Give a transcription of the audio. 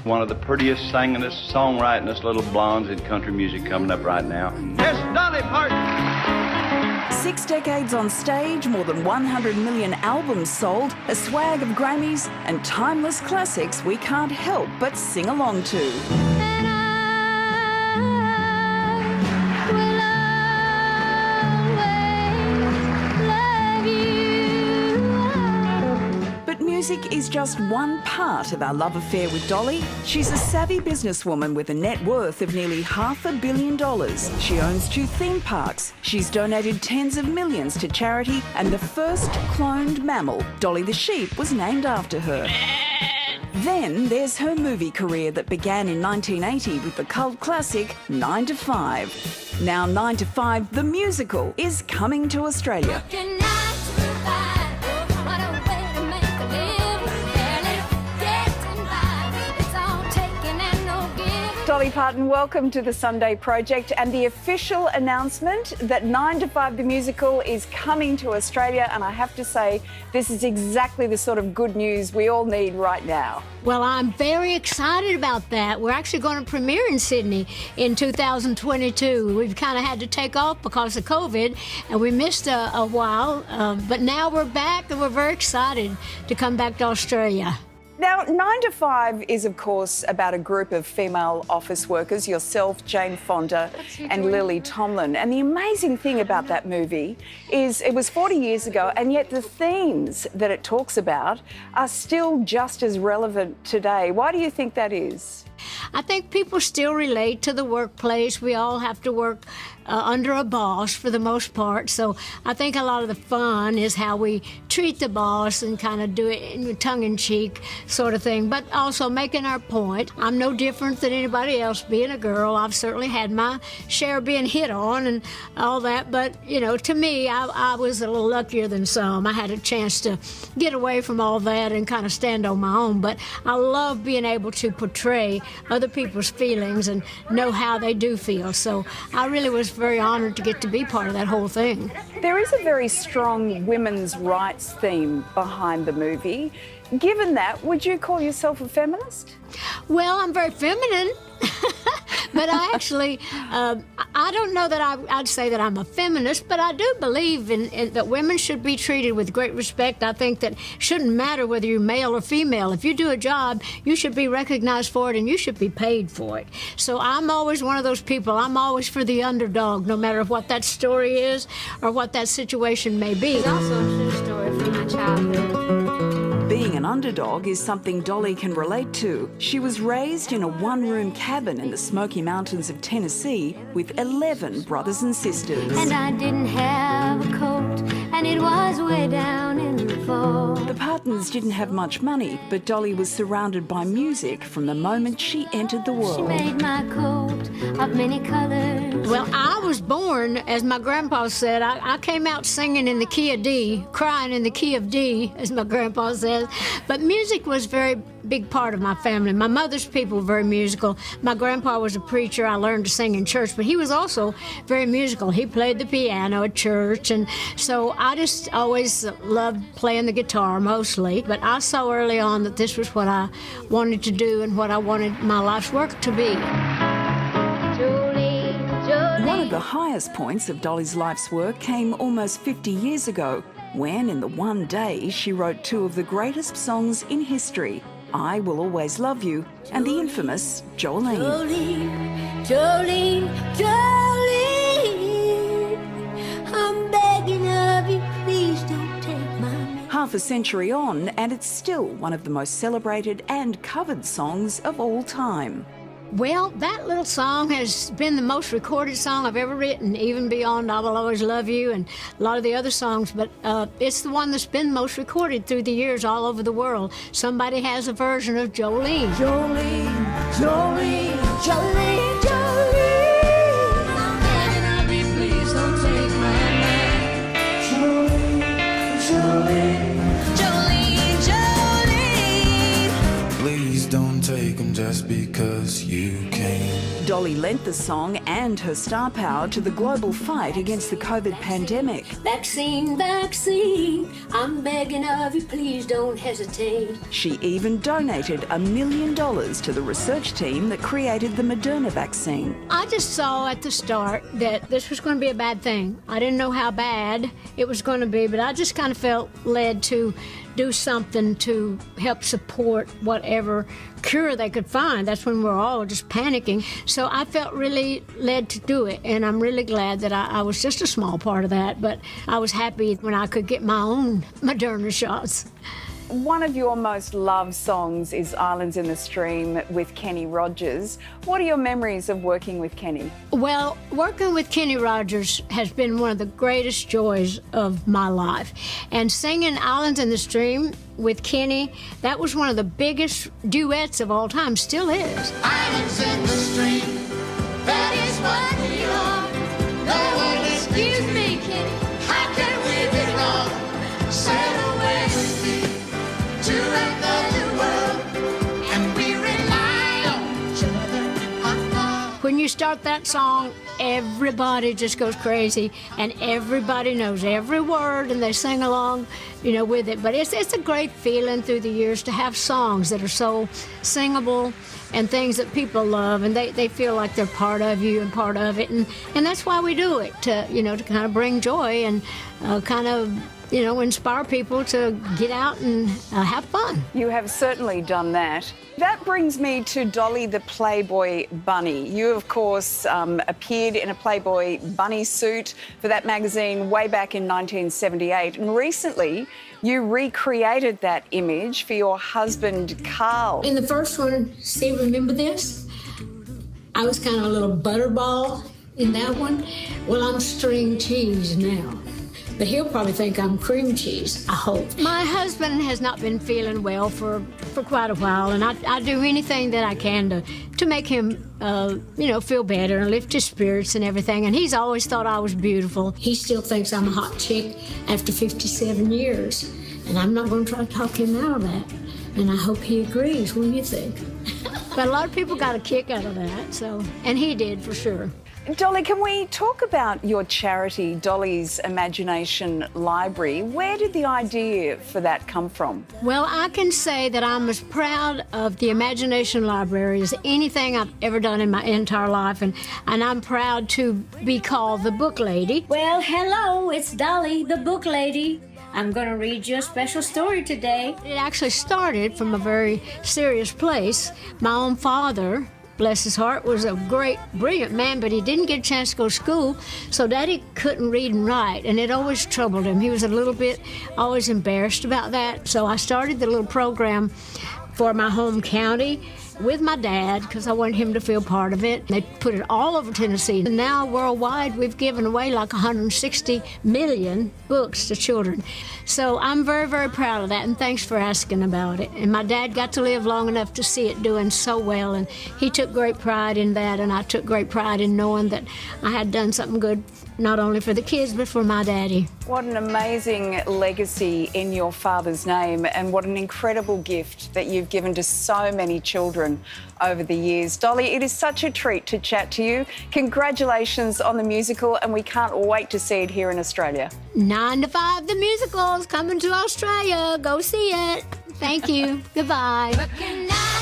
One of the prettiest, singingest, songwritingest little blondes in country music coming up right now. Miss Dolly Parton! 6 decades on stage, more than 100 million albums sold, a swag of Grammys, and timeless classics we can't help but sing along to. Music is just one part of our love affair with Dolly. She's a savvy businesswoman with a net worth of nearly $500 million. She owns 2 theme parks. She's donated tens of millions to charity, and the first cloned mammal, Dolly the sheep, was named after her. Then there's her movie career that began in 1980 with the cult classic 9 to 5. Now 9 to 5, the musical, is coming to Australia. Dolly Parton, welcome to the Sunday Project and the official announcement that 9 to 5 the musical is coming to Australia, and I have to say this is exactly the sort of good news we all need right now. Well, I'm very excited about that. We're actually going to premiere in Sydney in 2022. We've kind of had to take off because of COVID, and we missed a while, but now we're back and we're very excited to come back to Australia. Now, 9 to 5 is, of course, about a group of female office workers, yourself, Jane Fonda, and Lily Tomlin. And the amazing thing about that movie is it was 40 years ago, and yet the themes that it talks about are still just as relevant today. Why do you think that is? I think people still relate to the workplace. We all have to work under a boss for the most part. So I think a lot of the fun is how we treat the boss and kind of do it in tongue-in-cheek sort of thing, but also making our point. I'm no different than anybody else being a girl. I've certainly had my share of being hit on and all that, but, you know, to me, I was a little luckier than some. I had a chance to get away from all that and kind of stand on my own, but I love being able to portray other people's feelings and know how they do feel. So I really was very honored to get to be part of that whole thing. There is a very strong women's rights theme behind the movie. Given that, would you call yourself a feminist? Well, I'm very feminine, but I actually, I don't know that I'd say that I'm a feminist, but I do believe in that women should be treated with great respect. I think that it shouldn't matter whether you're male or female. If you do a job, you should be recognized for it and you should be paid for it. So I'm always one of those people. I'm always for the underdog, no matter what that story is or what that situation may be. It's also a true story from my childhood. Being an underdog is something Dolly can relate to. She was raised in a one-room cabin in the Smoky Mountains of Tennessee with 11 brothers and sisters. And I didn't have a coat, and it was way down in the fall. The Partons didn't have much money, but Dolly was surrounded by music from the moment she entered the world. She made my coat of many colors. Well, I was born, as my grandpa said, I came out singing in the key of D, crying in the key of D, as my grandpa says. But music was a very big part of my family. My mother's people were very musical. My grandpa was a preacher. I learned to sing in church, but he was also very musical. He played the piano at church, and so I just always loved playing the guitar mostly. But I saw early on that this was what I wanted to do and what I wanted my life's work to be. One of the highest points of Dolly's life's work came almost 50 years ago, when in the one day she wrote 2 of the greatest songs in history, I Will Always Love You and the infamous Jolene. Jolene, Jolene, Jolene, I'm begging of you, please don't take my name. Half a century on, and it's still one of the most celebrated and covered songs of all time. Well, that little song has been the most recorded song I've ever written, even beyond I Will Always Love You and a lot of the other songs, but it's the one that's been most recorded through the years all over the world. Somebody has a version of Jolene. Jolene, Jolene, Jolene, Jolene, I'm begging of you, please don't take my name. Jolene, Jolene, Jolene, Jolene, please don't take take them just because you can. Dolly lent the song and her star power to the global fight against the COVID pandemic. Vaccine, vaccine, I'm begging of you, please don't hesitate. She even donated $1 million to the research team that created the Moderna vaccine. I just saw at the start that this was going to be a bad thing. I didn't know how bad it was going to be, but I just kind of felt led to do something to help support whatever cure they could find. That's when we're all just panicking. So I felt really led to do it, and I'm really glad that I was just a small part of that, but I was happy when I could get my own Moderna shots. One of your most loved songs is Islands in the Stream with Kenny Rogers. What are your memories of working with Kenny? Well, working with Kenny Rogers has been one of the greatest joys of my life. And singing Islands in the Stream with Kenny, that was one of the biggest duets of all time, still is. Islands in the stream, that is what we are. No one excuse me, Kenny, how can we be wrong? Sail away with me to another world, and we rely on each other. When you start that song, everybody just goes crazy, and everybody knows every word, and they sing along, with it. But it's a great feeling through the years to have songs that are so singable and things that people love, and they feel like they're part of you and part of it, and that's why we do it, to kind of bring joy and kind of inspire people to get out and have fun. You have certainly done that. That brings me to Dolly the Playboy Bunny. You, of course, appeared in a Playboy bunny suit for that magazine way back in 1978. And recently, you recreated that image for your husband, Carl. In the first one, see, remember this? I was kind of a little butterball in that one. Well, I'm string cheese now. But he'll probably think I'm cream cheese, I hope. My husband has not been feeling well for quite a while, and I do anything that I can to make him, feel better and lift his spirits and everything. And he's always thought I was beautiful. He still thinks I'm a hot chick after 57 years, and I'm not going to try to talk him out of that. And I hope he agrees. What do you think? But a lot of people got a kick out of that, and he did for sure. Dolly, can we talk about your charity, Dolly's Imagination Library? Where did the idea for that come from? Well, I can say that I'm as proud of the Imagination Library as anything I've ever done in my entire life, and I'm proud to be called the Book Lady. Well, hello, it's Dolly, the Book Lady. I'm going to read you a special story today. It actually started from a very serious place. My own father, bless his heart, was a great, brilliant man, but he didn't get a chance to go to school, so Daddy couldn't read and write, and it always troubled him. He was a little bit always embarrassed about that, so I started the little program for my home county with my dad because I wanted him to feel part of it. They put it all over Tennessee. And now worldwide, we've given away like 160 million books to children. So I'm very, very proud of that, and thanks for asking about it. And my dad got to live long enough to see it doing so well, and he took great pride in that, and I took great pride in knowing that I had done something good, not only for the kids, but for my daddy. What an amazing legacy in your father's name, and what an incredible gift that you've given to so many children over the years. Dolly, it is such a treat to chat to you. Congratulations on the musical, and we can't wait to see it here in Australia. 9 to 5, the musical's coming to Australia. Go see it. Thank you. Goodbye. But can I